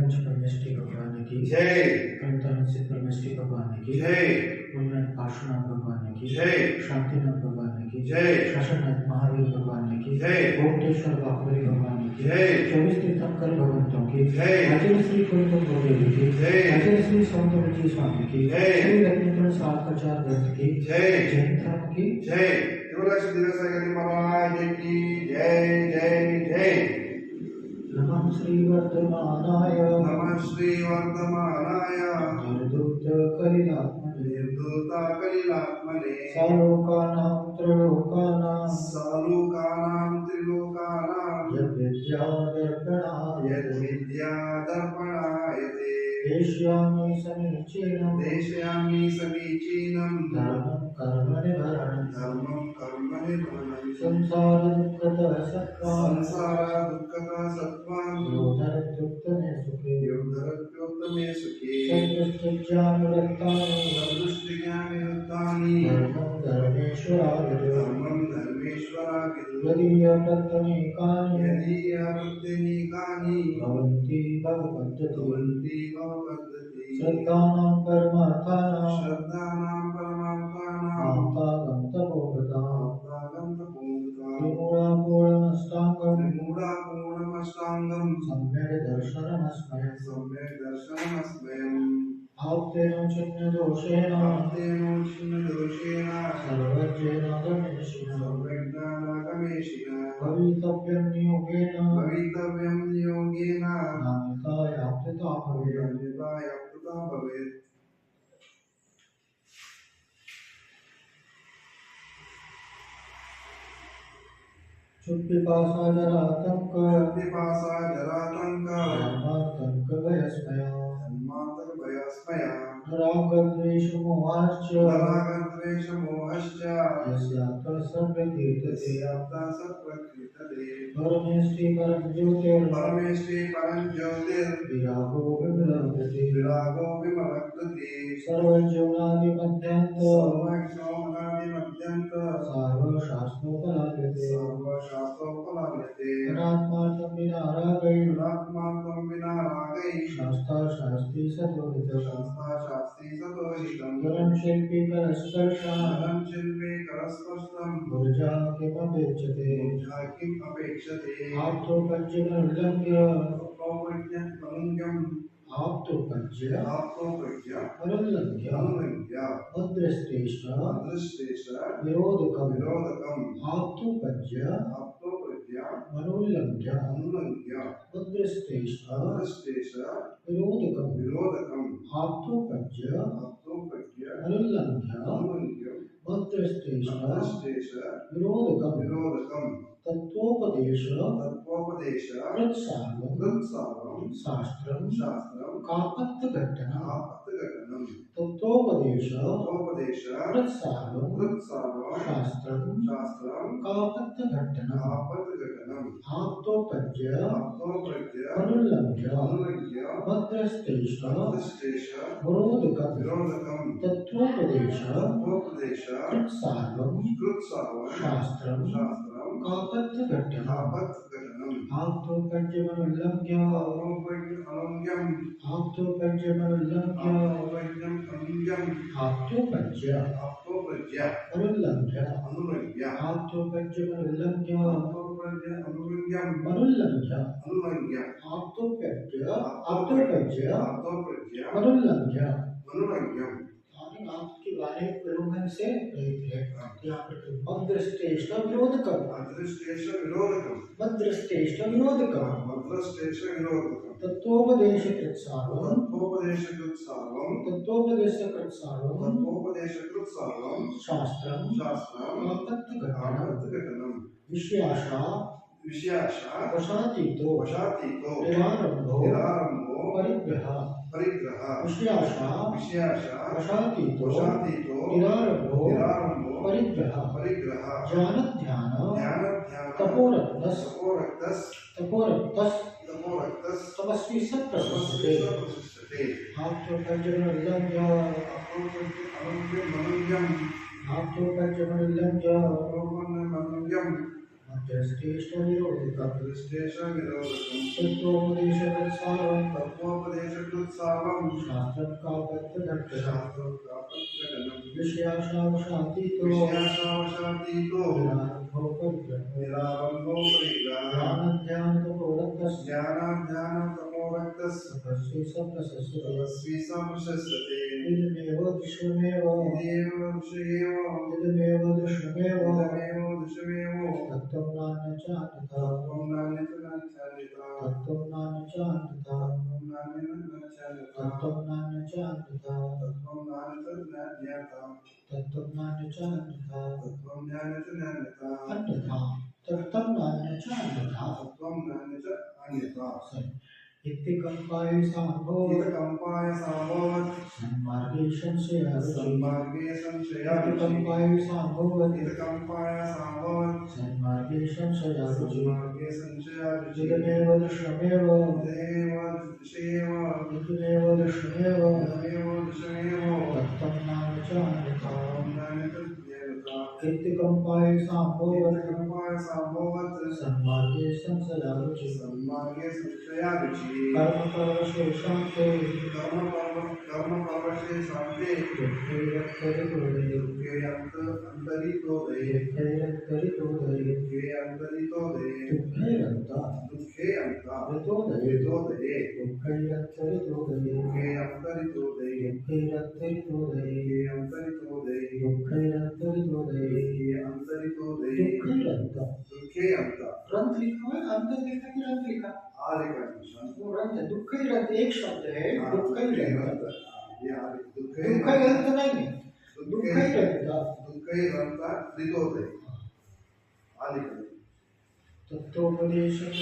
पंच परमेष्टि भगवान की जय। पंच परमेष्टि भगवान की जय। पार्श्वनाथ भगवान की जय। शांतिनाथ भगवान की जय। शासनाथ महावीर भगवान की जय। गोपेश्वर बाहुबली भगवान की जय। 24 तीर्थंकर भगवंतों की जय। आचार्य श्री कुलकुल गोदेवी की जय। आचार्य श्री सौंदर्य स्वामी की जय। श्री रत्नेश्वर साधकाचार्य ग्रंथ की जय। जैन धर्म की जय। शिवराज दिवस महाराज की जय जय जय। नमः श्री वर्धमानाय नमः श्री वर्धमानाय निर्दूत कलिलात्मने निर्दूता कलिलात्मने सालोकानां त्रलोकानां सालोकानां त्रिलोकानां यद्विद्या दर्पणाय यद्विद्या दर्पणायते देश्यामि समीचीनं देशयामि समीचीनं धर्मं कर्मनिभरणं धर्मं कर्मनिर्वहणं संसारदुःखतः सत्त्वान् संसारादुःखतः सत्त्वान् योधरत्युत्तमे सुखे योद्धरत्योत्तमे सुखे सन्तुष्टिज्ञानवृत्तानि सन्तुष्टिज्ञानयुक्तानि धर्मं धर्मेश्वराविदो धर्मं धर्मेश्वराविदो यदीयप्रत्यनेकानि यदीयप्रत्यनीकानि भवन्ति भवपद्धति भवन्ति भवपद्धति श्रद्धानां परमार्थानां श्रद्धानां परमार्थानां आप्तागन्तपोहृताम् आप्तागन्तपोहृताम् त्रिमूढापूर्णमष्टाङ्गं त्रिमूढापूर्णमष्टाङ्गं सम्यक् दर्शनमस्मयम् सम्यक् दर्शनमस्मयम् आप्तेन चिन्नदोषेण आप्तेनोच्छिन्नदोषेण सर्वज्ञेन गमेशिना सर्वज्ञानागमेशिना भवितव्यं नियोगेन भवितव्यं नियोगेन नान्यथायाप्तता भवेत् अन्यथायाप्तता भवेत्। क्षुत्पिपासा जरातङ्क पिपासा जरातङ्क धर्मातङ्कभयस्मया धर्मान्तरभयस्मया रागद्वेषमोहाश्च रागद्वेषमोहश्च यस्यात्र सर्वतीर्थते यस्याप्ता सर्वतीर्थते परमेष्टि परं ज्योतिर् परमेष्टि परं ज्योतिर् विरागो विमलकृते विरागो विमलकृते सर्वज्ञानादिमध्यान्त सर्वज्ञानादिमध्यन्त सर्वशास्त्रोपलभ्यते सर्वशास्त्रोपलभ्यते अनात्मार्थं विना रागै अनात्मार्थं विना रागैः शास्त्राशास्त्री सतोहितम् शास्त्राशास्त्री सतोहितम् परं शिल्पी करस्पर्शः परं शिल्पे करस्पर्शं ऊर्जा किमपेक्षते ऊर्जा किम् अपेक्षते आप्तोपज्यमनुल्लङ्घ्य आप्तोपज्य अनुल्लङ्घ्य अदृष्टेश विरोधकम् आप्तोपज्य अनुल्लङ्घ्य अदृष्टेश विरोधकम् आप्तोपज्य अनुल्लङ्घ्य अदृष्टेश विरोधकम् तत्त्वोपदेश कृत्सारं शास्त्रं कापत्यघट्टनं तत्त्वोपदेश कृत्सारं शास्त्रं कापत्यघट्टनं आप्तोपज्य अनुल्लङ्घ्य अदृष्टेश विरोधकं तत्त्वोपदेश कृत्सारं शास्त्रं कापत्यघट्टनं आप्तोपज्यमनुल्लङ्घ्य आप्तोपज्य अनुल्लङ्घ्य आप्तोपज्यमनुल्लङ्घ्य आप्तोपज्य अनुल्लङ्घ्य आपकी वाणी उल्लंघन से रहित है। यहाँ पर मद्दृष्टेष्ट विरोधकम तत्त्वोपदेशकृत्सारं शास्त्रं कापत्यघट्टनं विषयाशा वशातीतो निरारम्भो परिग्रह विषयाशा वशातीतो निरारम्भो परिग्रह ज्ञानध्यान तपोरक्तस् तपस्वी सत्प्रशस्यते आप्तोपज्यमनुल्लङ्घ्य मध्यस्थेष्टविरोधकं तत्त्वोपदेशकृत्सारं सर्वं शास्त्रं का पत्यदर्शनं शास्त्रकापत्रगणं विषयाशावशातीतो विषयाशावशातीतो निरारम्भो परिग्रहो निरारम्भो परिग्रहः ज्ञानध्यानतपोरक्तस्य ज्ञानाध्यानतपोरक्तस्य तपस्वी सप्रशस्यते तपस्वी स प्रशस्यते इदमेव दृश्यमेव इदेव विषयेव इदमेव दृश्यमेव इदमेव दृश्यमेव तत्त्वं नान्यचान्यथा तत्त्वं नान्यचान्यथा तत्त्वं नान्यचान्यथा तत्त्वं नान्यचान्यथा तत्त्वं नान्यचान्यथा तत्त्वं नान्यचान्यथा तत्त्वं नान्यचान्यथा तत्त्वं नान्यचान्यथा अन्यथा तत्त्वं नान्यचान्यथा तत्त्वं नान्यचान्यथा इत्तिकम्पाये सम्भवत् इदकम्पाय सम्भवत् सन्मार्गे संशयारुचि सन्मार्गे संशयारुचि इत्तिकम्पाये सम्भवत् इदकम्पाय सम्भवत् सन्मार्गे संशयारुचि सन्मार्गे संशयारुचि इदमेव दृश्यमेव इदेव दृश्येव इदमेव दृश्यमेव इदमेव दृश्यमेव तत्त्वं नान्यचान्यथा तत्त्वं नान्यचान्यथा इत्तिकम्पाये सम्भवत् इदकम्पाय सम्भवत् सन्मार्गे संशयारुचि सन्मार्गे संशयारुचि कर्मपरवशेषान्ते कर्मपरवशे शान्ते दुःखैरन्तरितोदये दुःखे अन्तरितोदये दुःखैरन्तरितोदये दुःखे अन्तरितोदये दुःखे दुःखैरन्तरितोदये अन्तरितोदये दुःखैरन्तरितोदये दुःखे अन्तरितोदये दुःखैरन्तरितोदये दुःखे अन्तरितोदये दुःखैरन्तरितोदये दुःखे अन्तरितोदये दुःखैरन्त दुःखे अन्त रंत लिखा है अंत लिखा कि रंत लिखा आदि कंडीशन वो रंत है दुःखैरन्त एक शब्द है दुःखैरन्त ये आदि दुःखैरन्त नहीं है दुःखैरन्त दुःखे अन्त रितोदये आदि कंडीशन तत्त्वोपदेशः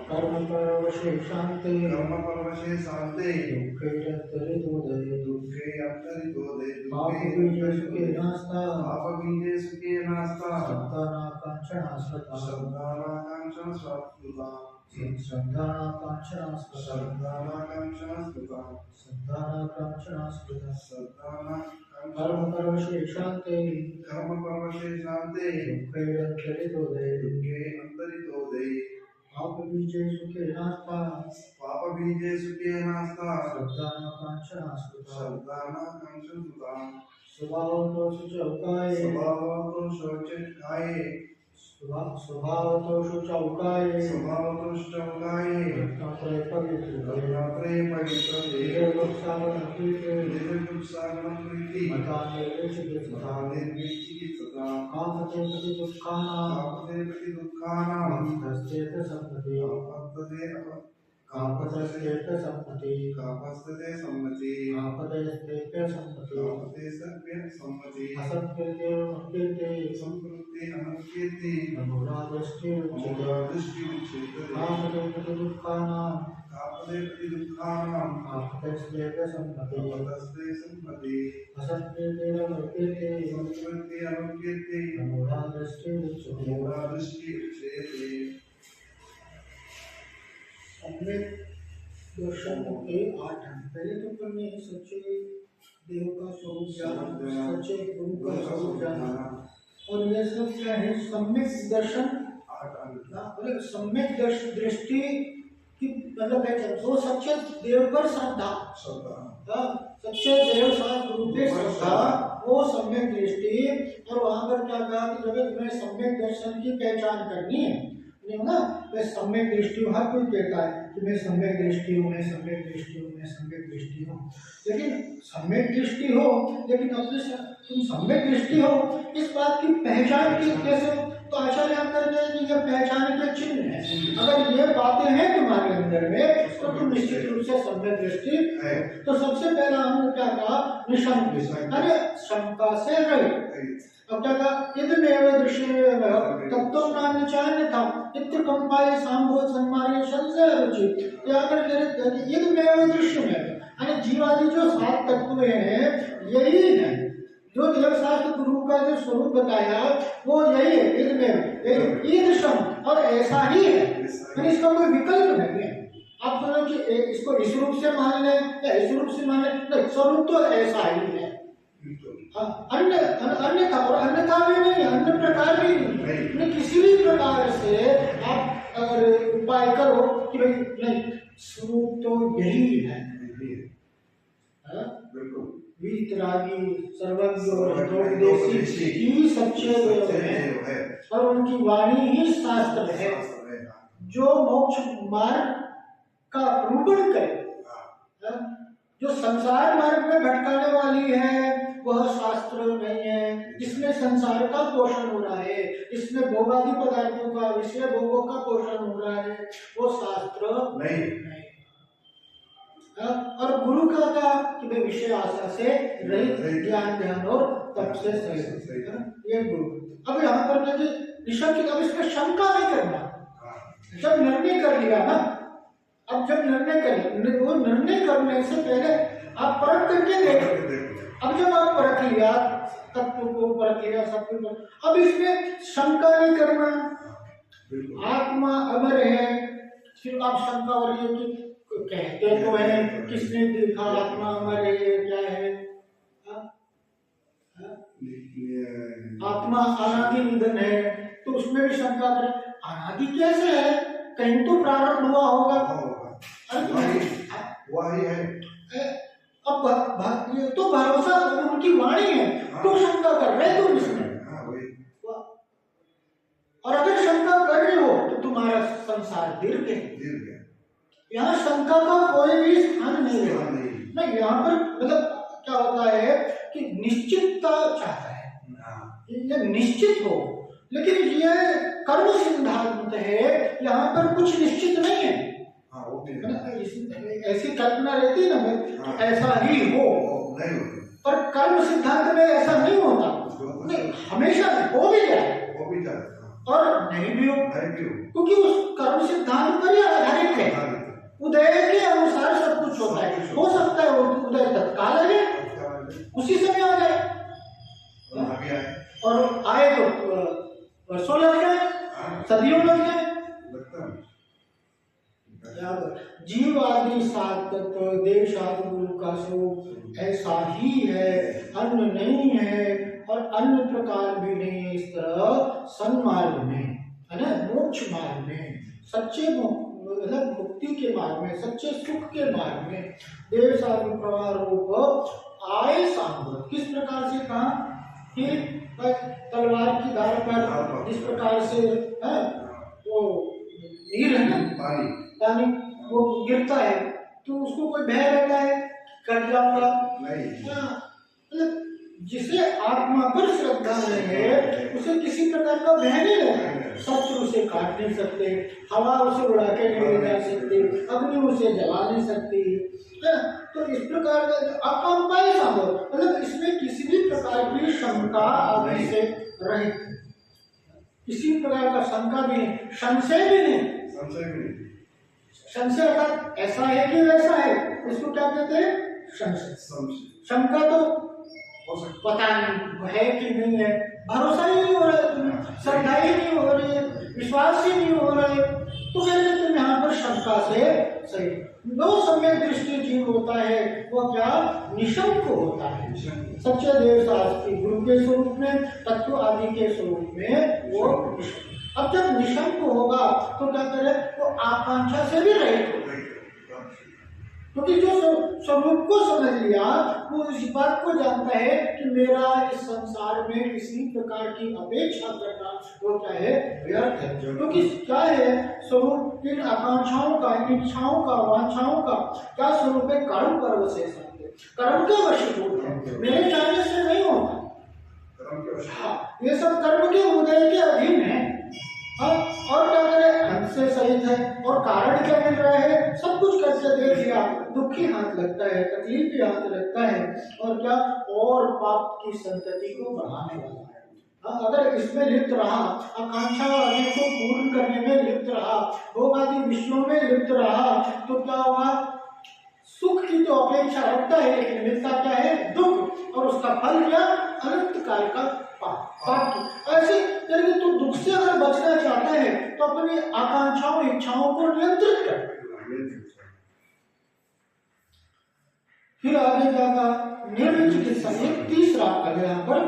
कर्मपरवशेषान्ते कर्मपरवशे शान्ते दुःखैरन्तरितोदये दुःखे अन्तरितोदये पापबीजे सुखे नास्ता पापबीजे सुखे नास्ता सन्तानाकाङ्क्षणा स्मृता श्रद्धानाकाङ्क्षा स्मृता श्रद्धानाकाङ्क्षणा स्मृता श्रद्धानाकाङ्क्षा स्मृता श्रद्धानाकाङ्क्षणा स्मृता श्रद्धानाकाङ्क्षा कर्मपरवशेषान्ते कर्मपरवशे शान्ते दुःखैरन्तरितोदये दुःखे अन्तरितोदये पापबीजे सुखे नास्ता पापबीजे सुखे नास्ता श्रद्धानाकाङ्क्षणा स्मृता श्रद्धानाकाङ्क्षा स्मृता स्वभावतो शुचौकाये स्वभावतो शौचकाये स्वभावतो शुचौकाये स्वभावतो शौकाये रत्नात्रय पवित्र रत्नात्रये पवित्रं निर्वृक्षावनकृते निर्वृक्षागमनप्रीति मता निर्विचिकित्सता निर्विचिकित्सता कामते प्रति दुःखानां कापते प्रति दुःखानां तस्येत सम्मति कापतस्येत सम्मति कापस्ते सम्मति कापतस्येत सम्मति कापते सत्य सम्मति असत्कृते मुक्ते संस्कृति अनुकीर्ति नमोरादृष्टि उच्यते दृष्टि उच्यते कामते प्रति दुःखानां कापते प्रति दुःखानां कापतस्येत सम्मति कापस्ते सम्मति असत्कृते मुक्ते संस्कृति अनुकीर्ति नमोरादृष्टि उच्यते दृष्टि उच्यते सम्यक दर्शन के 8 अंग पहले तो पढ़ने सच्चे देव का स्वरूप जाना सच्चे गुरु का स्वरूप जाना और ये सब क्या है सम्यक दर्शन 8 अंग बोले सम्यक दृष्टि की मतलब है जो सच्चे देव पर श्रद्धा सच्चे देव साथ गुरु पे श्रद्धा वो सम्यक दृष्टि और वहां पर क्या कहा कि जब तुम्हें सम्यक दर्शन की पहचान करनी है ना वह सम्यक दृष्टि हर कोई कहता है कि मैं सम्यक दृष्टि हूँ मैं सम्यक दृष्टि हूँ मैं सम्यक दृष्टि हूँ लेकिन सम्यक दृष्टि हो लेकिन अपने तुम सम्यक दृष्टि हो इस बात की पहचान की कैसे तो आचार्य आप करते हैं कि यह पहचान के चिन्ह है अगर ये बातें हैं तुम्हारे अंदर में तो तुम निश्चित रूप से सम्यक दृष्टि है तो सबसे पहला हमने क्या कहा निशंक अरे शंका से रहित अब क्या कहा इदमेव दृश्यमेव तत्त्वं नान्यचान्यथा इत्थकम्पाये सम्भवत् सन्मार्गे संशयारुचि या कर इदमेव दृश्यमेव यानी जीवादि जो 7 तत्व हैं यही है जो देवशास्त्र गुरु का जो स्वरूप बताया वो यही है इदमेव ईदृशम और ऐसा ही है यानी इसका कोई विकल्प नहीं है आप बोलो कि इसको इस रूप से मान लें या इस रूप से मान लें नहीं स्वरूप तो ऐसा ही है अन्यथा और अन्यथा भी नहीं अन्य प्रकार भी नहीं किसी भी प्रकार से आप अगर उपाय करो कि भाई नहीं स्वरूप तो यही है। हाँ? बिल्कुल। वीतरागी सर्वज्ञ और हितोपदेशी ही सच्चे देव हैं और उनकी वाणी ही शास्त्र है जो मोक्ष मार्ग का रूपण करे। हाँ? जो संसार मार्ग में भटकाने वाली है वह शास्त्र नहीं है, जिसमें संसार का पोषण हो रहा है, जिसमें भोगादि पदार्थों का विषय भोगों का पोषण हो रहा है, वो शास्त्र नहीं। और गुरु का था कि वे विषय आशा से रहित, ज्ञान ध्यान और तप से सहित, ये गुरु। अब यहाँ पर निशंक, अब इसमें शंका नहीं करना। जब निर्णय कर लिया ना, अब जब निर्णय कर, वो निर्णय करने से पहले आप परख करके देखो। अब जब आप परख लिया, तत्व को परख लिया, सब कुछ, अब इसमें शंका नहीं करना। आत्मा अमर है, फिर आप शंका हो रही है कि कहते तो है, किसने देखा आत्मा अमर है, क्या है? आत्मा अनादि निधन है, तो उसमें भी शंका करें, अनादि कैसे है? कहीं तो प्रारंभ हुआ होगा। वही है। अब ये तो भरोसा उनकी वाणी है, तो शंका कर रहे तुम इसमें। और अगर शंका कर रहे हो तो तुम्हारा संसार दीर्घ है, यहाँ शंका का कोई भी स्थान नहीं है। नहीं, यहाँ पर मतलब क्या होता है कि निश्चितता चाहता है, ये निश्चित हो, लेकिन ये कर्म सिद्धांत है, यहाँ पर कुछ निश्चित नहीं है। ऐसी कल्पना रहती है ना, ऐसा ही हो, पर कर्म सिद्धांत में ऐसा नहीं होता। नहीं, हमेशा हो भी जाए और नहीं भी हो, क्योंकि उस कर्म सिद्धांत पर ही आधारित है। उदय के अनुसार सब कुछ होता है। हो सकता है उदय तत्काल है, उसी समय आ जाए, और आए तो वर्षों लग जाए, सदियों लग जाए। जीव आदि सात तत्व देव सात गुरु का स्वरूप ऐसा ही है, अन्य नहीं है और अन्य प्रकार भी नहीं है। इस तरह सन्मार्ग में, है ना, मोक्ष मार्ग में, सच्चे मतलब मुक्ति के मार्ग में, सच्चे सुख के मार्ग में देव सात प्रवाह रूप आए सांग। किस प्रकार से कहा कि तलवार की धार पर जिस प्रकार से है वो नीर है ना, पानी वो गिरता है तो उसको कोई भय रहता है कट जाऊंगा नहीं। मतलब जिसे आत्मा पर श्रद्धा नहीं है उसे किसी प्रकार का भय नहीं रहता। शत्रु उसे काट नहीं सकते, हवा उसे उड़ा के नहीं ले जा सकती, अग्नि उसे जला नहीं सकती। तो इस प्रकार का आपका उपाय साधो, मतलब इसमें किसी भी प्रकार की शंका आदि से रहित, किसी प्रकार का शंका भी नहीं, संशय भी नहीं। संशय अर्थात ऐसा है कि वैसा है, इसको क्या कहते हैं? संशय। शंका तो पता नहीं है कि नहीं है, भरोसा ही नहीं हो रहा है, श्रद्धा ही नहीं हो रही है, विश्वास ही नहीं हो रहा है, तो फिर तुम यहाँ पर शंका से सही। दो सम्यक दृष्टि जीव होता है वो क्या? निशंक होता है। सच्चे देव शास्त्री गुरु के स्वरूप में, तत्व आदि के स्वरूप में वो। अब जब निशंक होगा तो क्या करे? वो आकांक्षा से भी रहित हो, क्योंकि जो स्वरूप को समझ लिया वो इस बात को जानता है कि मेरा इस संसार में किसी प्रकार की अपेक्षा करना वो क्या है? व्यर्थ है। क्योंकि क्या है स्वरूप? इन आकांक्षाओं का, इन इच्छाओं का, वांछाओं का क्या स्वरूप है? कर्म पर वशेष है, कर्म के वशीभूत है, मेरे चाहने से नहीं होता। हाँ, ये सब कर्म के उदय के अधीन है। हाँ, और क्या करे? हमसे सहित है, और कारण क्या मिल रहा है? सब कुछ करके देख लिया, दुखी हाथ लगता है, तकलीफी हाथ लगता है, और क्या? और पाप की संतति को बढ़ाने वाला है। हाँ, अगर इसमें लिप्त रहा, आकांक्षा आदि को पूर्ण करने में लिप्त रहा, भोग आदि विषयों में लिप्त रहा, तो क्या होगा? सुख की तो अपेक्षा रखता है, लेकिन मिलता क्या है? दुख, और उसका फल क्या? अनंत काल का पाप। ऐसे यदि तू दुख से अगर बचना चाहता है तो अपनी आकांक्षाओं, इच्छाओं को नियंत्रित कर। फिर आगे क्या कहा? निर्विचिकित्सा, तीसरा यहाँ पर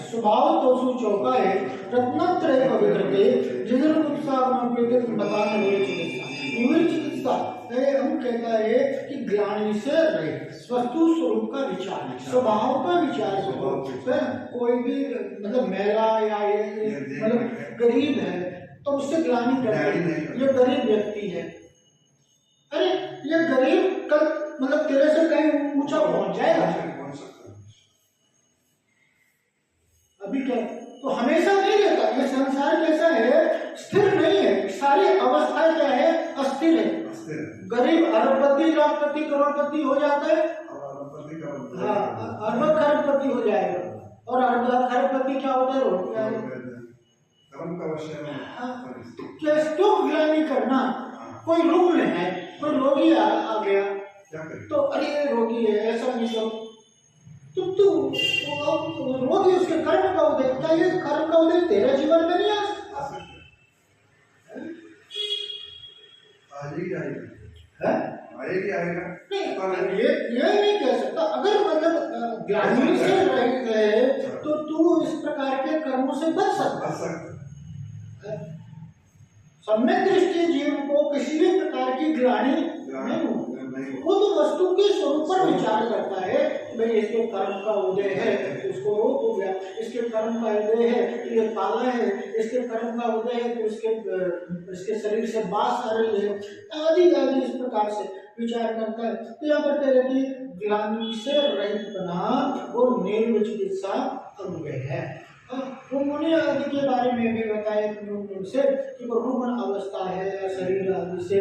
स्वभाव तो सुचौका है, रत्नत्रय पवित्र के जिधर उत्साह बताने चिकित्सा। इसका हम कहता है कि ग्लानि से रहित वस्तु स्वरूप का विचार, स्वभाव का विचार कोई भी मतलब मैला या ये मतलब गरीब है तो उससे ग्लानि करते हैं, ये गरीब व्यक्ति है, अरे ये गरीब कल मतलब तेरे से कहीं ऊंचा पहुंच जाएगा। अभी क्या तो हमेशा नहीं रहता, ये संसार कैसा है, स्थिर नहीं है, सारी अवस्थाएं क्या है, अस्थिर है। गरीब अरबपति लाखपति करोड़पति हो जाता है, हाँ अरब खरबपति हो जाएगा, और अरब खरबपति क्या होता है, क्यों ग्लानि करना, कोई रोग है, कोई रोगी आ गया तो अरे रोगी है ऐसा नहीं सब, तो रोगी उसके कर्म का उदय, क्या ये कर्म का उदय तेरे जीवन में नहीं आ सकता? नहीं, ये नहीं कह सकता। अगर मतलब ग्लानि से रहित है तो तू इस प्रकार के कर्मों से बच सकता है। सम्यक दृष्टि जीव को किसी भी प्रकार की ग्लानि नहीं होती, वो तो वस्तु के स्वरूप पर विचार करता है, भाई इसके कर्म का उदय है तो उसको रोग हो गया, इसके कर्म का उदय है तो ये काला है, इसके कर्म का उदय है तो इसके शरीर से बास आ रही है, आदि आदि इस प्रकार से विचार करता है। तो यहाँ पर कह रहे कि ग्लानि से रहित बना वो निर्विचिकित्सा अनुगय है। वो मुनि आदि के बारे में भी बताया से कि वो रुग्ण अवस्था है या शरीर आदि से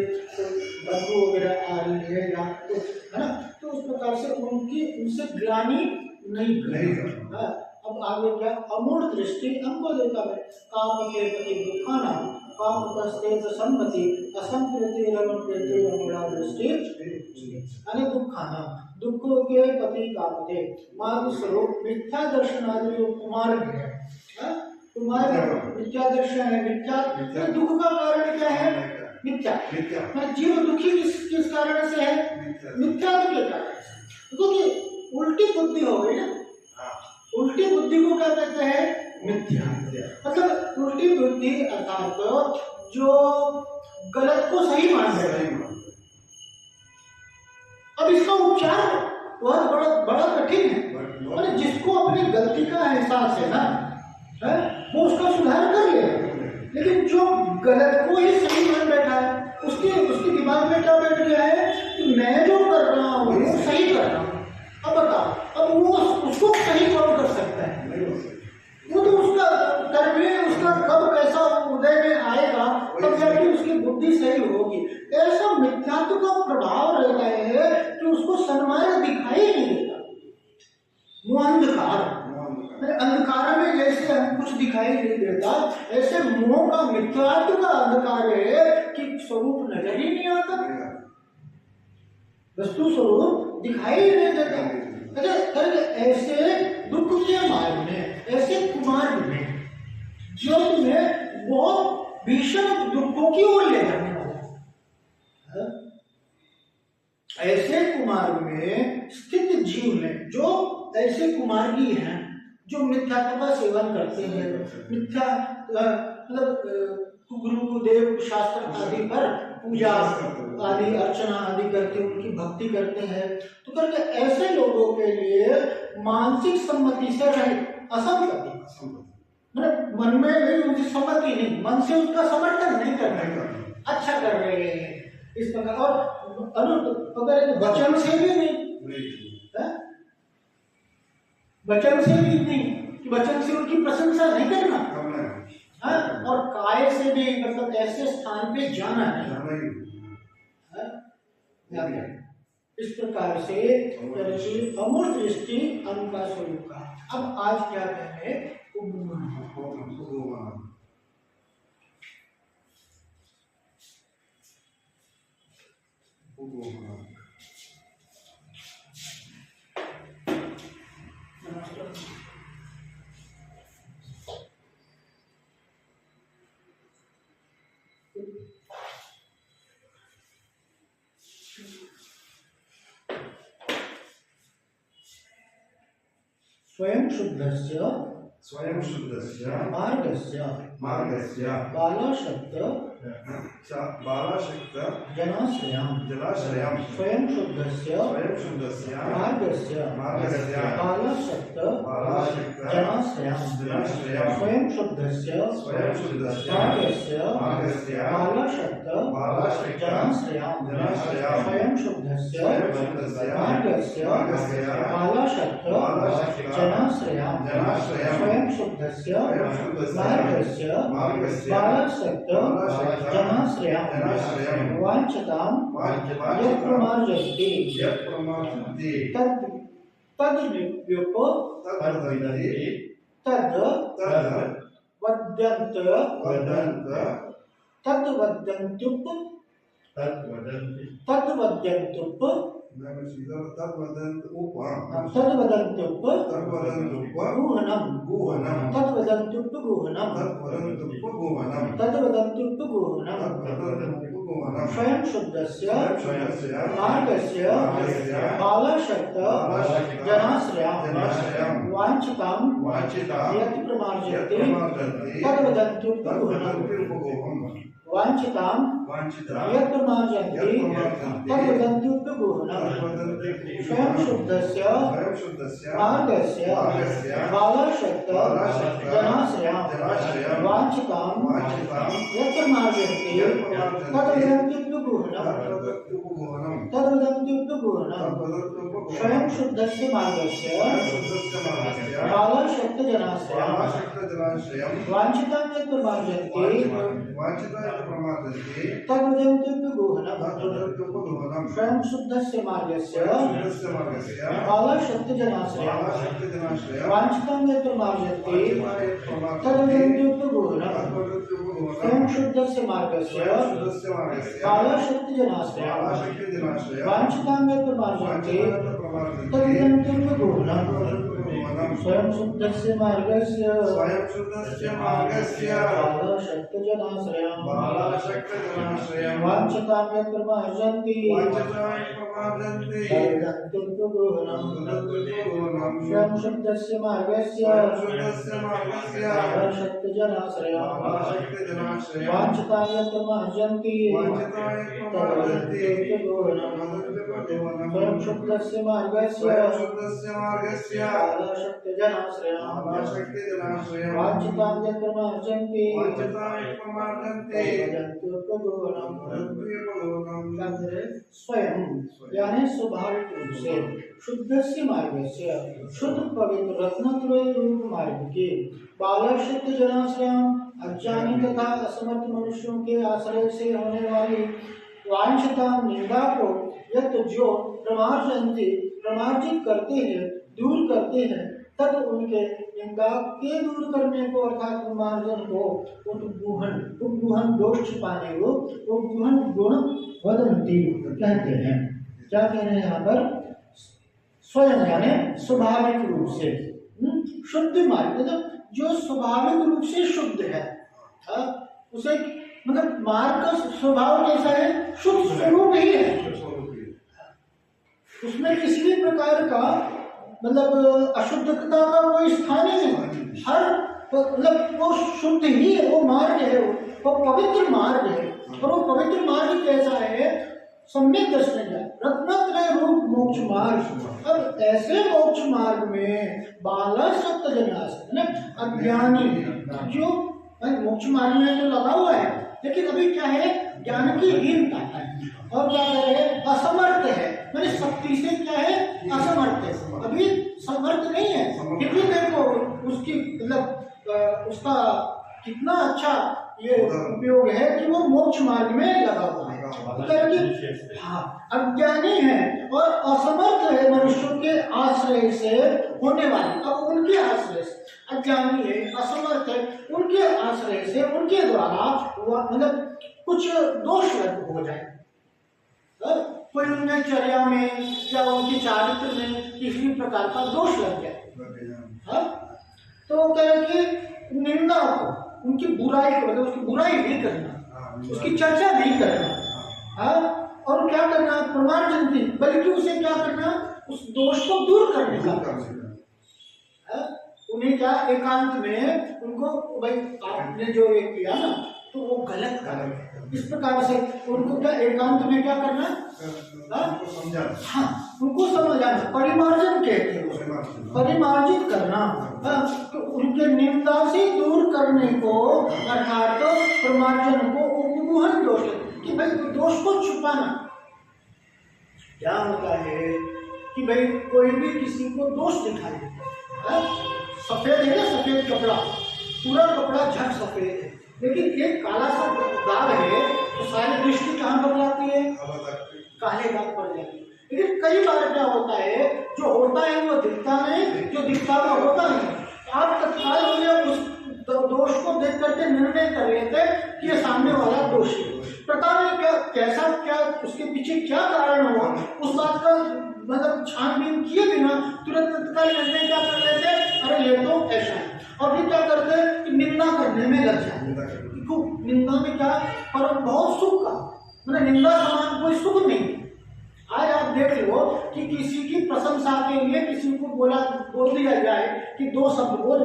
बदबू वगैरह आ रही है या तो है ना, तो उस प्रकार से उनसे ग्लानि नहीं करना। अब आगे क्या, अमूढ़ दृष्टि हमको देता है, काम के प्रति दुखाना, काम प्रस्ते संपत्ति असंप्रति रमण प्रति अमूढ़ दृष्टि यानी दुखाना, दुखों के पति कामते मार्ग स्वरूप मिथ्या दर्शन आदि कुमार है, तुम्हारे मिथ्या दर्शन है, मिथ्या दुख का कारण क्या है, मिथ्या, जीव दुखी किस कारण से है, मिथ्या के कारण से, क्योंकि उल्टी बुद्धि हो गई ना, उल्टी बुद्धि को क्या कहते हैं, मिथ्या। मतलब उल्टी बुद्धि अर्थात जो गलत को सही मान रहे हैं। अब इसका उपचार बहुत बड़ा कठिन है, और जिसको अपनी गलती का एहसास है ना, है वो उसका सुधार कर ले, लेकिन जो गलत को ही सही मान बैठा है, उसके दिमाग में क्या बैठ गया है कि मैं जो कर रहा हूँ वो सही कर रहा हूँ। अब बताओ, अब वो उसको सही कौन कर सकता है, वो तो उसका कर्म है, उसका कब कैसा उदय में आएगा तब जाके उसकी बुद्धि सही होगी। ऐसा मिथ्यात्व का प्रभाव रहता है कि उसको सन्मार्ग दिखाई नहीं देता, वो अंधकार में जैसे हम कुछ दिखाई नहीं देता, ऐसे मोह का मिथ्यात्व का अंधकार है कि स्वरूप नजर ही नहीं आता, वस्तु स्वरूप दिखाई नहीं देता। ऐसे दुख के मार्ग में, ऐसे कुमार्ग में जो तुम्हें बहुत भीषण दुखों की ओर ले जाने वाला, ऐसे कुमार्ग में स्थित जीव में जो ऐसे कुमार्गी हैं जो मिथ्यात्व का सेवन करते हैं, मिथ्या मतलब गुरु देव शास्त्र आदि पर पूजा आदि अर्चना आदि करके उनकी भक्ति करते हैं, तो करके ऐसे लोगों के लिए मानसिक सम्मति से रहित असम्मति, मतलब मन में नहीं उनकी सम्मति नहीं, मन से उसका समर्थन नहीं कर रहे, अच्छा कर रहे हैं इस प्रकार, और अगर वचन से भी नहीं, वचन से भी नहीं, वचन से उनकी प्रशंसा नहीं करना, और काय से भी मतलब ऐसे स्थान पे जाना नहीं, इस प्रकार से अमूढ़ दृष्टि अनुभव स्वरूप का। अब आज क्या कह रहे हैं, स्वयं शुद्धस्य मार्गस्य मार्गस्य बाला शब्द बालाशक्त जनाश्रयं जलाश्रयं स्वयं शुद्धस्य मार्गस्य बालाशक्त जनाश्रयं स्वयं शुद्धस्य मार्गस्य बालाशक्त जनाश्रयं स्वयं शुद्धस्य मार्गस्य बालाशक्त जनाश्रयं स्वयं शुद्धस्य मार्गस्य बालाशक्त जनाश्रयं वाञ्छतां यत् प्रमार्जन्ति तद् वद्यन्त्युप स्वयं शुद्धस्य मार्गस्य बालाशक्त जनाश्रयं वाञ्छतां यत् प्रमार्जन्ति तद् वदन्त्युपगुह्नं वाञ्छतां यत् प्रमार्जन्ति तद् वदन्त्युपगुह्नं स्वयं शुद्धस्य मार्गस्य बालाशक्त जनाश्रयं वाञ्छतां यत् प्रमार्जन्ति तद् वदन्त्युपगुह्नं स्वयं शुद्धस्य मार्गस्य बालाशक्त जनाश्रयं वाञ्छतां यत् प्रमार्जन्ति तद् वदन्त्युपगुह्नं स्वयं शुद्धस्य मार्गस्य बालाशक्त जनाश्रयं वाञ्छतां यत् प्रमार्जन्ति तद् वदन्त्युपगुह्नं स्वयं शुद्धस्य मार्गस्य बालाशक्त जनाश्रयं वाञ्छतां यत् प्रमार्जन्ति तद् वदन्त्युपगुह्नं स्वयं शुद्धस्य मार्गस्य बालाशक्त जनाश्रयं वाञ्छतां यत् प्रमार्जन्ति स्वयं शुद्धस्य मार्गस्य बालाशक्त जनाश्रयं वाञ्छतां यत् प्रमार्जन्ति स्वयं शुद्धस्य मार्गस्य बालाशक्त जनाश्रयं वाञ्छतां यत् प्रमार्जन्ति स्वयं यानी स्वाभाविक रूप से शुद्धस्य मार्गस्य शुद्ध पवित्र रत्नत्रय रूप मार्ग के बालाशक्त जनाश्रयं अज्ञानी तथा असमर्थ मनुष्यों के आश्रय से होने वाली वांछता निंदा को यत जो प्रमार्जित करते हैं दूर करते हैं तब उनके निंदा के दूर करने को अर्थात मार्जन को उपगुहन दोष छिपाने को उपगुहन गुण वदंती कहते हैं। क्या कह रहे हैं यहाँ पर? स्वयं यानी स्वाभाविक रूप से शुद्ध मार्ग, मतलब जो स्वाभाविक रूप से शुद्ध है उसे, मतलब मार्ग का स्वभाव कैसा है? शुद्ध स्वरूप ही है, उसमें किसी भी प्रकार का मतलब अशुद्धता का कोई स्थान ही नहीं, हर मतलब वो शुद्ध ही है, वो मार्ग है, वो पवित्र मार्ग है। और वो पवित्र मार्ग कैसा है? सम्यक दर्शन है, रत्नत्रय रूप मोक्ष मार्ग। अब ऐसे मोक्ष मार्ग में बालाशक्त जनाश्रयं अज्ञानी जो मोक्ष मार्ग में तो लगा हुआ है, लेकिन अभी क्या है? ज्ञान की हीनता है और क्या करे? असमर्थ है, मैंने शक्ति से क्या है? असमर्थ है, अभी समर्थ नहीं है। क्योंकि देखो उसकी मतलब उसका कितना अच्छा ये उपयोग है कि वो मोक्ष मार्ग में लगा हुआ है। हाँ, अज्ञानी है और असमर्थ है मनुष्यों के आश्रय से होने वाली। अब उनके आश्रय से अज्ञानी है, असमर्थ है, उनके आश्रय से उनके द्वारा मतलब कुछ दोष हो जाए, कोई उनके चर्या में या उनकी चारित्र में किसी प्रकार का दोष लग जाए, तो कह कि निंदा को, उनकी बुराई को, मतलब उसकी बुराई नहीं करना, उसकी चर्चा नहीं करना, और क्या करना? प्रमार्जन्ति, बल्कि उसे क्या करना? उस दोष को दूर करने का। उन्हें क्या एकांत में उनको, भाई आपने जो ये किया ना तो वो गलत कर इस प्रकार से उनको क्या एकांत में क्या करना, उनको समझाना, हाँ उनको समझाना, परिमार्जन कहते हैं उसको, परिमार्जित करना, तो उनके निंदा से दूर करने को अर्थात परिमार्जन को उपगुहन दोष, कि भाई दोष को छुपाना। क्या होता है कि भाई कोई भी किसी को दोष दिखाए, सफेद है ना, सफेद कपड़ा, पूरा कपड़ा झट सफेद है, लेकिन एक काला सा दाग है तो सारी दृष्टि कहाँ पर जाती है, काले दाग पड़ जाती है। लेकिन कई बार क्या होता है, जो होता है वो दिखता नहीं, जो दिखता है वो होता नहीं। आप तत्काल में उस दोष को देख करके निर्णय कर लेते कि ये सामने वाला दोषी है, पता नहीं क्या कैसा, क्या उसके पीछे क्या कारण हो, उस बात का मतलब छानबीन किए बिना तुरंत तत्काल निर्णय क्या कर लेते, अरे ये तो ऐसा है। और भी क्या करते हैं कि निंदा करने में लग जाते, निंदा में क्या पर बहुत सुख का, मतलब निंदा समान कोई सुख नहीं। आज आप देख लो कि किसी की प्रशंसा के लिए किसी को बोल दिया जाए कि दो शब्द बोल,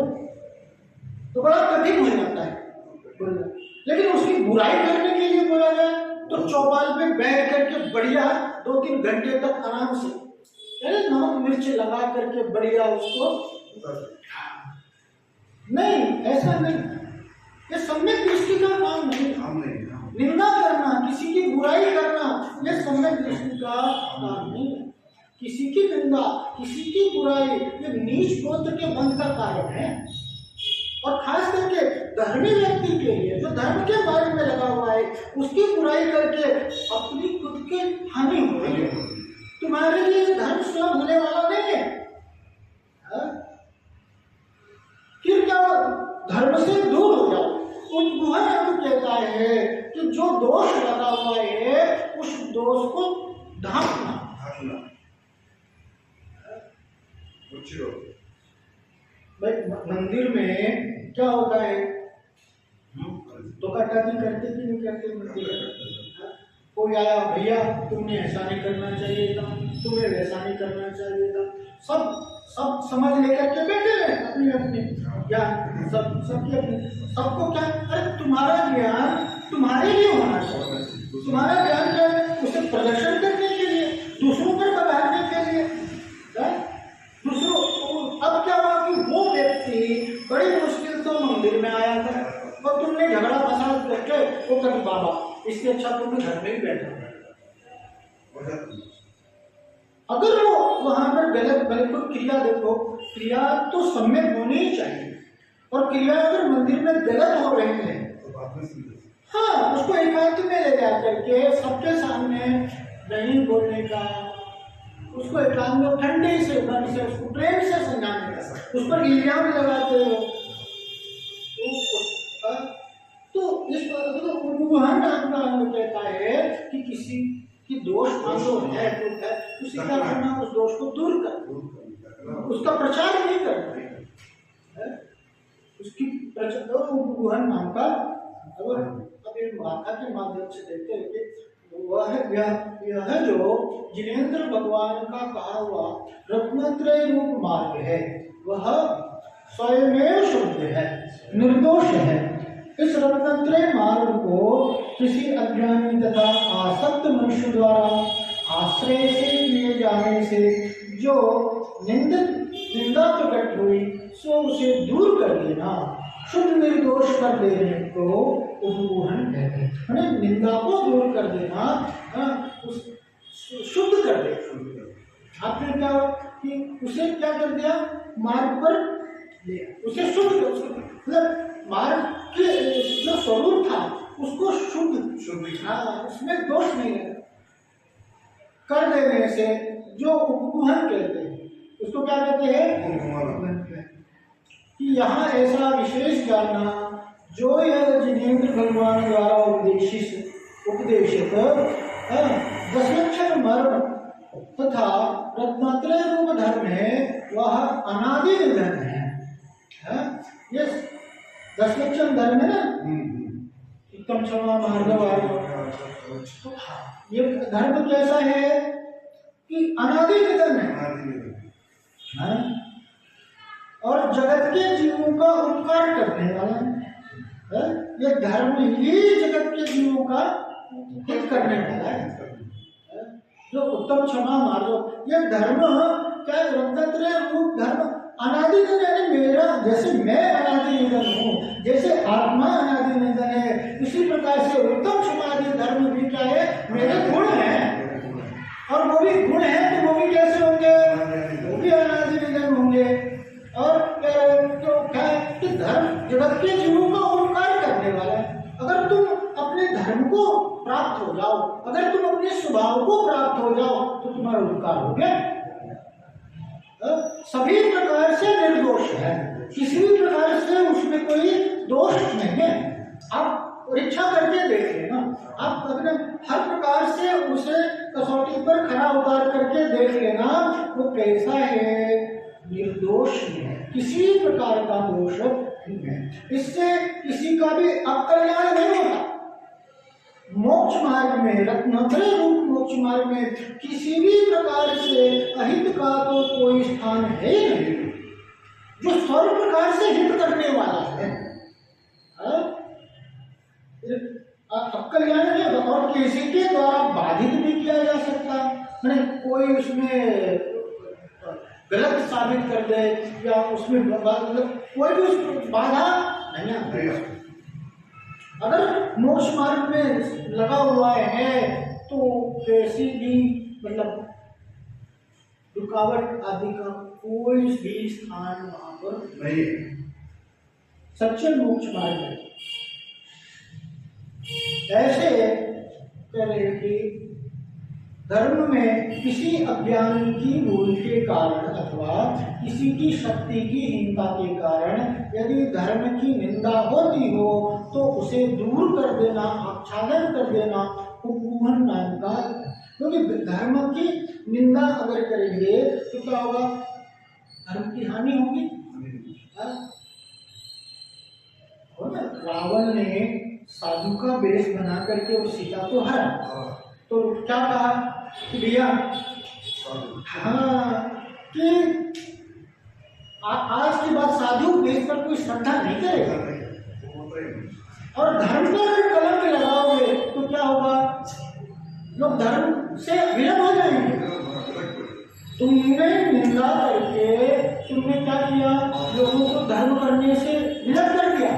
तो बड़ा कठिन हो जाता है बोलना, लेकिन उसकी बुराई करने के लिए बोला जाए तो चौपाल पे बैठ करके बढ़िया 2-3 घंटे तक आराम से नमक मिर्च लगा करके बढ़िया उसको, नहीं ऐसा नहीं, ये सम्यक दृष्टि का काम नहीं। निंदा करना, किसी की बुराई करना, ये सम्यक दृष्टि का काम नहीं है। किसी की निंदा, किसी की बुराई, ये नीच गोत्र के बंध का कारण है। और खास करके धर्मी व्यक्ति के लिए, जो धर्म के बारे में लगा हुआ है, उसकी बुराई करके अपनी खुद की हानि हो रही है। तुम्हारे लिए धर्म स्वयं होने वाला नहीं है। फिर क्या धर्म से दूर हो जाओ। उपगुहन अर्थ कहता है कि जो दोष लगा हुआ है उस दोष को ढांकना। भाई मंदिर में क्या होता है, तो कटाती करते कि नहीं करते मंदिर, कोई आया, भैया तुमने ऐसा नहीं करना चाहिए था, तुम्हें वैसा नहीं करना चाहिए था, सब समझ लेकर के बैठे हैं अपनी अपनी ज्ञान, सबकी अपनी, सबको क्या, अरे तुम्हारा ज्ञान तुम्हारे लिए होना चाहिए, तुम्हारा ज्ञान क्या है, उसे प्रदर्शन करने के लिए, दूसरों पर बढ़ाने के लिए, दूसरों। अब क्या हुआ कि वो व्यक्ति बड़ी मुश्किल से मंदिर में आया था और तुमने झगड़ा फसाद करके वो कर, बाबा इससे अच्छा तुमने घर में ही बैठा। अगर वो वहां पर गलत बिल्कुल क्रिया, देखो क्रिया तो सम्यक होनी ही चाहिए, और क्रिया अगर मंदिर में गलत हो रही है हाँ, उसको एकांत में ले जा करके सबके सामने नहीं बोलने का, उसको एकांत में ठंडे से मन से उसको प्रेम से समझाने का, उस पर इल्जाम लगाते हो तो इस पर तो उपगुहन अंग कहता है कि किसी की दोष मानो है उसे क्या करना, उस दोष को दूर करना, उसका प्रचार नहीं करना, उसकी प्रचार उपगुहन नाम का। अब इन गाथा के माध्यम से देखते हैं कि यह जो जिनेंद्र भगवान का कहा हुआ रत्नत्रय रूप मार्ग है वह स्वयमेव शुद्ध है, निर्दोष है। इस रत्नत्रय मार्ग को किसी अज्ञानी तथा आसक्त मनुष्य द्वारा आश्रय से किए जाने से जो निंदा प्रकट हुई सो उसे दूर कर देना, शुद्ध निर्दोष कर देने को उपगुहन कहते हैं। निंदा को दूर कर देना, शुद्ध कर देना। आपने क्या कि उसे क्या कर दिया, मार्ग पर ले, उसे शुद्ध, मतलब मार्ग के जो स्वरूप था उसको शुद्ध, हाँ उसमें दोष नहीं है, कर देने से जो उपगुहन कहते हैं, उसको क्या कहते हैं कि यहाँ ऐसा विशेष जानना जो यह जिनेंद्र भगवान द्वारा उपदेशित 10 लक्षण मर्म तथा रत्नात्रय रूप धर्म है वह अनादि निधन है। ये 10 लक्षण धर्म है ना, उत्तम क्षमा मार्ग, ये धर्म कैसा है कि अनादि निधन है और जगत के जीवों का उपकार करने वाला है। ये धर्म ही जगत के जीवों का हित करने वाला है। जो उत्तम क्षमा मार्ग, ये धर्म क्या रंगत्र रूप धर्म अनादि निधन, यानी मेरा जैसे मैं अनादि निधन हूँ, जैसे आत्मा अनादि निधन है, इसी प्रकार से उत्तम क्षमादि धर्म भी क्या है, मेरे गुण है। और वो भी गुण है तो वो भी कैसे होंगे, वो भी अनादि निधन होंगे। और क्या है कि धर्म जगत के जीवों का उपकार करने वाला है। अगर तुम अपने धर्म को प्राप्त हो जाओ, अगर तुम अपने स्वभाव को प्राप्त हो जाओ तो तुम्हारा उपकार हो गया। सभी प्रकार से निर्दोष है, किसी भी प्रकार से उसमें कोई दोष नहीं है। आप परीक्षा करके देख लेना, आप अपने हर प्रकार से उसे कसौटी पर खरा उतार करके देख लेना, वो कैसा है, निर्दोष है, किसी प्रकार का दोष नहीं है। इससे किसी का भी अकल्याण नहीं होता। मोक्ष मार्ग में, रत्नत्रय रूप मोक्ष मार्ग में किसी भी प्रकार से अहित का तो कोई स्थान है ही नहीं, जो सर्व प्रकार से हित करने वाला है। अकल्याण नहीं होता और किसी के द्वारा बाधित भी किया जा सकता, मैंने कोई उसमें गलत साबित कर दे या उसमें कोई भी उसमें बाधा नहीं आती। अगर मोक्ष मार्ग में लगा हुआ है तो कैसी भी मतलब रुकावट आदि का कोई भी स्थान वहां पर नहीं है। सच्चे मोक्ष मार्ग में ऐसे कह रहे कि धर्म में किसी अज्ञान की भूल के कारण अथवा किसी की शक्ति की हीनता के कारण यदि धर्म की निंदा होती हो तो उसे दूर कर देना, आच्छादन कर देना उपमोहन नाम का। क्योंकि धर्म की निंदा अगर करेंगे तो क्या होगा, धर्म की हानि होगी। रावण ने साधु का वेश बना करके उस सीता को हरा, तो क्या कहा कि भैया हाँ कि आज के बाद साधु वेश पर कोई श्रद्धा नहीं करेगा। और धर्म पर अगर कलंक लगाओगे तो क्या होगा, लोग धर्म से विलंब हो जाएंगे। तुमने निंदा करके तुमने क्या किया, लोगों को धर्म करने से विलंब कर दिया,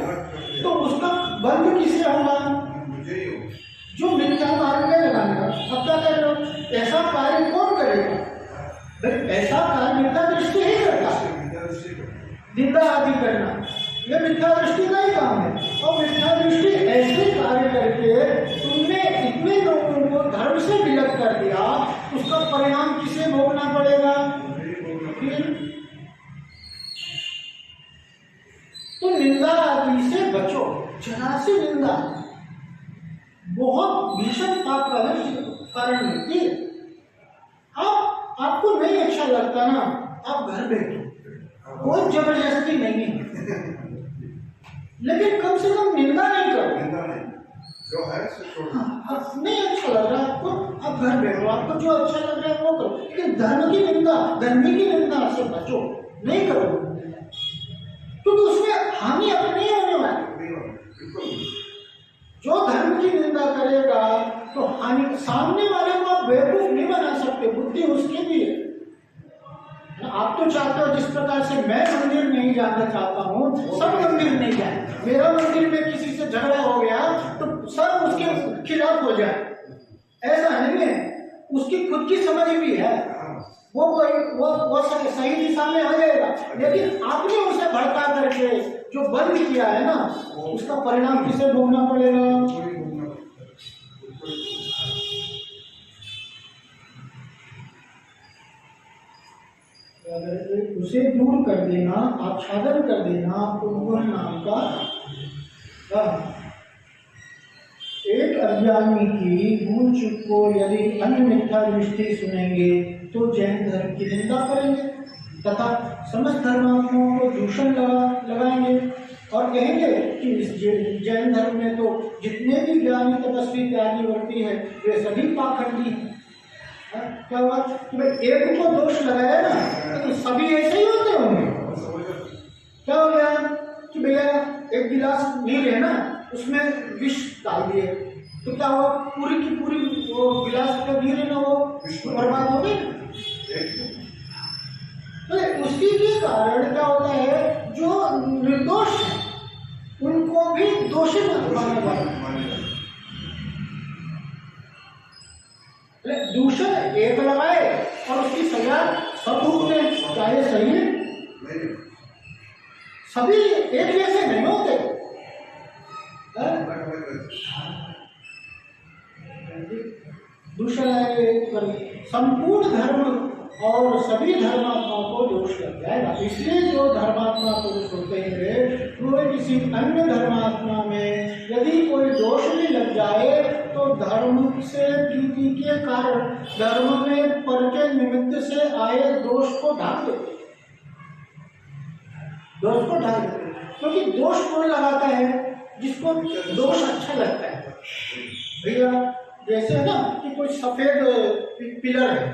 तो उसका बंध किससे होगा, जो मिथ्या मार्ग में लगाने का। अब क्या कर रहे हो, ऐसा कार्य कौन करेगा, ऐसा कार्य मिथ्या दृष्टि ही करता, निंदा आदि करना ये मिथ्या दृष्टि का ही काम है। और मिथ्या दृष्टि ऐसे कार्य करके तुमने इतने लोगों को धर्म से विलग कर दिया, उसका परिणाम किसे भोगना पड़ेगा। तो निंदा आदि से बचो, जरा सी निंदा बहुत भीषण पाप का कारण मिलती है। आपको नहीं अच्छा लगता ना, आप घर बैठो, कोई जबरदस्ती नहीं है, लेकिन कम से कम निंदा नहीं करो। जो है नहीं अच्छा लग रहा है आपको, आप घर बैठो, आपको जो अच्छा लग रहा है वो करो, लेकिन धर्म की निंदा, धर्मी की निंदा से बचो, नहीं करो, क्योंकि उसमें हानि अपनी होने वाली। जो धर्म की निंदा करेगा तो हानि, सामने वाले को आप बेवकूफ नहीं बना सकते, बुद्धि उसकी भी है। आप तो चाहते हो जिस प्रकार से मैं मंदिर नहीं जाना चाहता हूँ, सब मंदिर नहीं जाए, मेरा मंदिर में किसी से झगड़ा हो गया तो सब उसके खिलाफ हो जाए, ऐसा नहीं है। उसकी खुद की समझ भी है, वो सही दिशा में आ जाएगा, लेकिन आपने उसे भड़का करके जो बंद किया है ना, उसका परिणाम किसे भोगना पड़ेगा। उसे दूर कर देना, आच्छादन कर देना, उपमोहन नाम का। एक अज्ञानी की भूल चूक को यदि अन्य मिथ्या दृष्टि सुनेंगे तो जैन धर्म की निंदा करेंगे तथा समस्त धर्मात्माओं को दूषण लगाएंगे और कहेंगे कि इस जैन धर्म में तो जितने भी ज्ञानी तपस्वी त्यागीवर्ती है वे सभी पाखंडी हैं। क्या हुआ कि भाई एक को दोष लगाया ना तो सभी ऐसे ही होते होंगे। क्या हो गया कि भैया एक गिलास नील है ना, उसमें विष डाल दिए तो क्या हुआ, पूरी की पूरी वो गिलास का नील है ना वो बर्बाद हो गई। तो उसी के कारण क्या होता है, जो निर्दोष है उनको भी दोषी मत माना जाए। दूषण एक लगाए और उसकी सजा सब भुगते हैं, क्या ये सही है? सभी एक जैसे नहीं होते। दूषण संपूर्ण धर्म और सभी धर्मात्माओं को दोष लग जाएगा। इसलिए जो धर्मात्मा पुरुष होते हैं वो किसी अन्य धर्मात्मा में यदि कोई दोष भी लग जाए तो धर्म से प्रीति के कारण धर्म में पर के निमित्त से आए दोष को ढाक देते, दोष को ढाक देते। क्योंकि दोष कौन लगाता है? जिसको दोष अच्छा लगता है। भैया जैसे ना कि कोई सफेद पिलर है,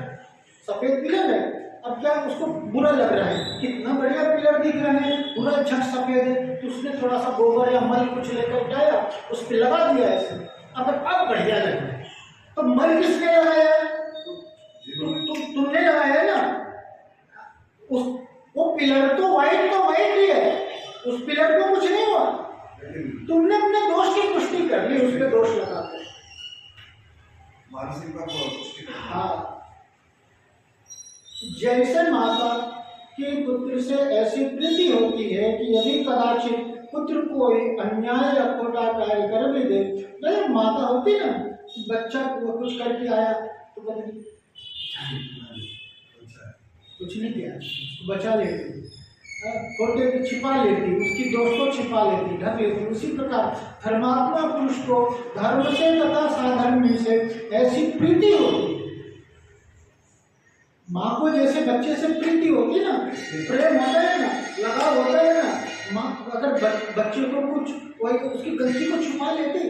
सफेद पिलर है, अब क्या उसको बुरा लग रहा है, कितना बढ़िया पिलर दिख रहा है, पूरा झट सफेद है, तो उसने थोड़ा सा गोबर या मल कुछ लेकर उठाया, उस पर लगा दिया ऐसे, अब बढ़िया लग रहा है। तो मल किसने लगाया? तुमने लगाया ना। वो पिलर तो वाइट ही है, उस पिलर को कुछ नहीं हुआ, तुमने अपने दोष की पुष्टि कर ली, उस पर दोष लगाते हैं। हाँ, जैसे माता की पुत्र से ऐसी प्रीति होती है कि यदि कदाचित पुत्र कोई अन्याय या खोटा कार्य कर भी दे, जब माता होती ना, बच्चा कुछ करके आया तो कुछ नहीं किया, बचा लेती, खोटे को छिपा लेती, उसकी दोष को छिपा लेती, ढक लेती। उसी प्रकार धर्मात्मा पुरुष को धर्म से तथा साधर्म से ऐसी प्रीति होती। माँ को जैसे बच्चे से प्रीति होती ना, प्रेम होता है ना, लगाव होता है ना, माँ अगर बच्चे को कुछ वही उसकी गलती को छुपा लेती,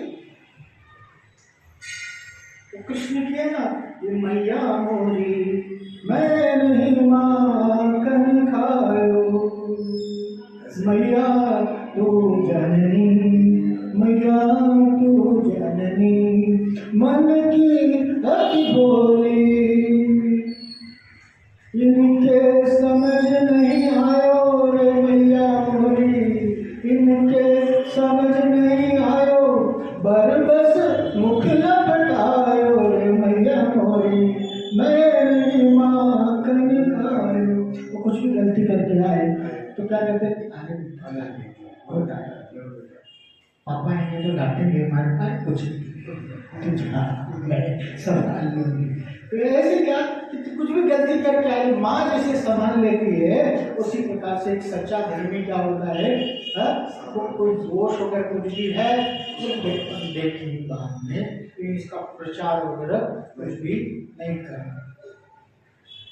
तो कृष्ण की है ना, ये मैया मोरी मैं नहीं माखन खायो, मैया तू जननी, मैया तू जननी, मन की अति बोली, इनके समझ नहीं आयो रे मैया मोरी, इनके समझ नहीं आयो, बरबस मुख लपटायो रे मैया मोरी, मेरी माखन खायो। वो कुछ भी गलती करके आए तो क्या कहते, अरे पापा ये तो डांटेंगे, हमारे पास कुछ संभाल लूंगी। तो ऐसे क्या कुछ भी गलती करके आए, माँ जैसे संभाल लेती है, उसी प्रकार से एक सच्चा धर्मी क्या होता है, कोई दोष वगैरह कुछ भी है तो देखने बाद में इसका प्रचार वगैरह कुछ भी नहीं करना।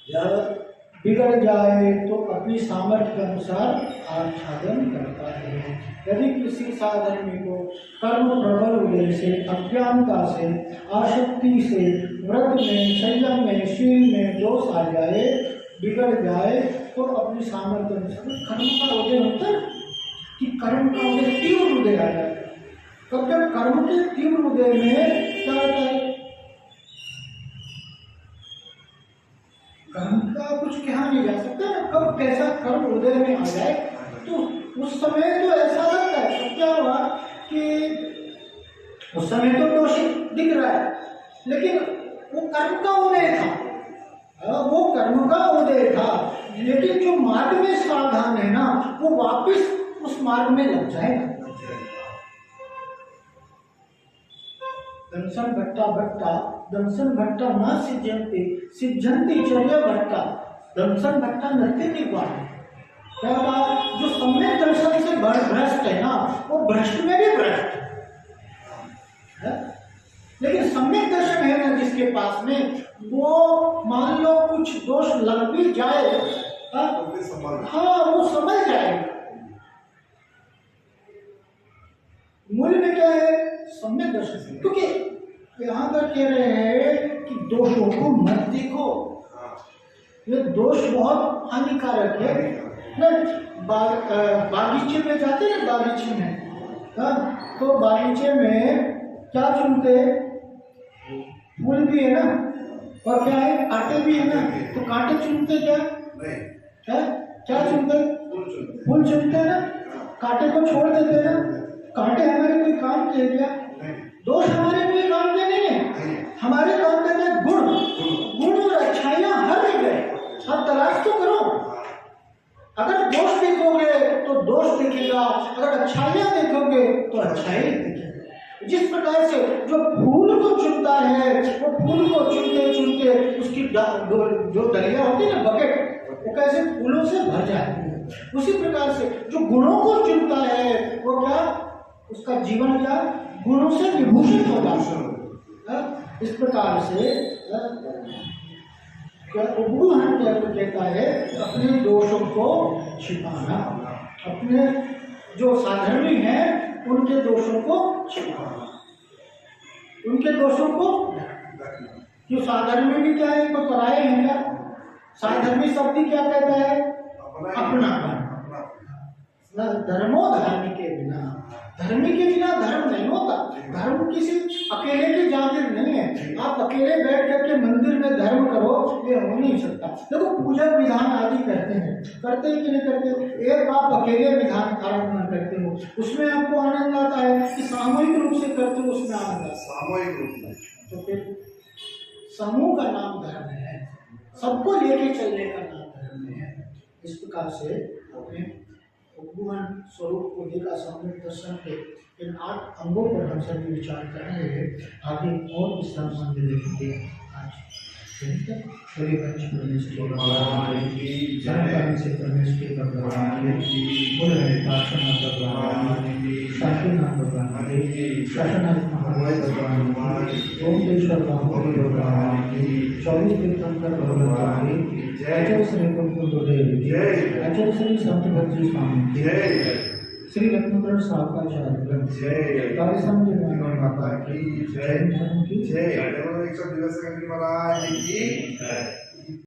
जब बिगड़ जाए तो अपनी सामर्थ्य के अनुसार आच्छादन करता है। यदि किसी साधर्मी को कर्म प्रबल उदय से, अज्ञानता से, आसक्ति से, व्रत में, संयम में, शील में दोष आ जाए, बिगड़ जाए, तो अपनी सामर्थ्य अनुसार कर्म का उदय होता है कि कर्म का उदय तीव्र उदय आ जाता है। तब जब कर्म के तीव्र उदय में क्या होता है, कर्म का कुछ कहा नहीं जा सकता ना, कब कैसा कर्म हृदय में आ जाए, तो उस समय तो ऐसा लगता है। तो क्या हुआ कि उस समय तो दोषी दिख रहा है, लेकिन वो कर्म का उदय था, वो कर्म का उदय था, लेकिन जो मार्ग में सावधान है ना, वो वापिस उस मार्ग में लग जाएगा। दंसन भट्टा भट्टा दंसन भट्टा न सिद्ध्यन्ति सिद्ध्यन्ति चर्या भट्टा, दंसन भट्टा नृत्य निर्वाण। क्या बात, जो सम्यक दर्शन से भ्रष्ट है ना, वो भ्रष्ट में भी भ्रष्ट है। लेकिन सम्यक दर्शन है ना जिसके पास में, वो मान लो कुछ दोष लग भी जाए, हाँ वो समझ जाएगा। मूल में क्या है, सम्यक दर्शन। क्योंकि यहाँ पर कह रहे हैं कि दोषों को मत देखो, ये दोष बहुत हानिकारक है। बागीचे में जाते हैं, बागीचे में तो बागीचे में क्या चुनते? फूल भी है ना, और क्या है, कांटे भी है ना। तो कांटे चुनते क्या नहीं है, क्या चुनते? फूल चुनते फूल चुनते हैं ना, कांटे को छोड़ देते हैं ना। कांटे हमारे कोई काम के क्या? नहीं दोष हमारे कोई काम के नहीं है, नहीं हमारे काम के हैं गुण। गुण और अच्छाइयां हर जगह, आप तलाश तो करो। अगर दोष देखोगे तो दोष दिखेगा, अगर अच्छाइयां देखोगे तो अच्छाई दिखेगा। जिस प्रकार से जो फूल को चुनता है, वो फूल को चुनते चुनते उसकी जो डलिया होती है ना, बकेट, वो कैसे फूलों से भर जाती है। उसी प्रकार से जो गुणों को चुनता है वो क्या, उसका जीवन क्या, गुणों से विभूषित हो जाता है। इस प्रकार से उपगुण कहता है अपने दोषों को छिपाना, अपने जो साधर्मी हैं उनके दोषों को छिपाना, उनके दोषों को। जो साधर्मी भी क्या है, कोई पराये हैं क्या? साधर्मी शब्द क्या कहता है? अपनापन। धर्मो धर्मी के बिना, धर्मी के बिना धर्म नहीं होता। धर्म किसी अकेले की जागीर नहीं है। आप अकेले बैठ करके मंदिर में धर्म करो, ये हो नहीं सकता। देखो पूजा विधान आदि करते हैं कि नहीं करते? एक आप अकेले विधान आरंभ करते हो, उसमें आपको आनंद आता है कि सामूहिक रूप से करते हो, उसमें आनंद आता है। सामूहिक रूप में तो फिर समूह का नाम धर्म है, सबको लेके चलने का नाम धर्म है। इस प्रकार से अपने उपगुण स्वरूप को देखा, सम्यक दर्शन के इन 8 अंगों पर हम सभी विचार करेंगे। आगे और विश्राम मंदिर लिखेंगे। आज श्री पंचपरमेश्वर भगवान की जय, से परमेश्वर भगवान की शांतिनाथ भगवान की, शासनाथ महादेव भगवान की, ओमकेश्वर भगवान की, 24 तीर्थंकर भगवान की जय, श्री गुरुदेव की जय, श्री संत भक्ति स्वामी की जय, श्री रत्नकर साहबाचार्य जय, तारे समझ माता की जय, धर्म की जय, 100 दिवस महाराज की जय।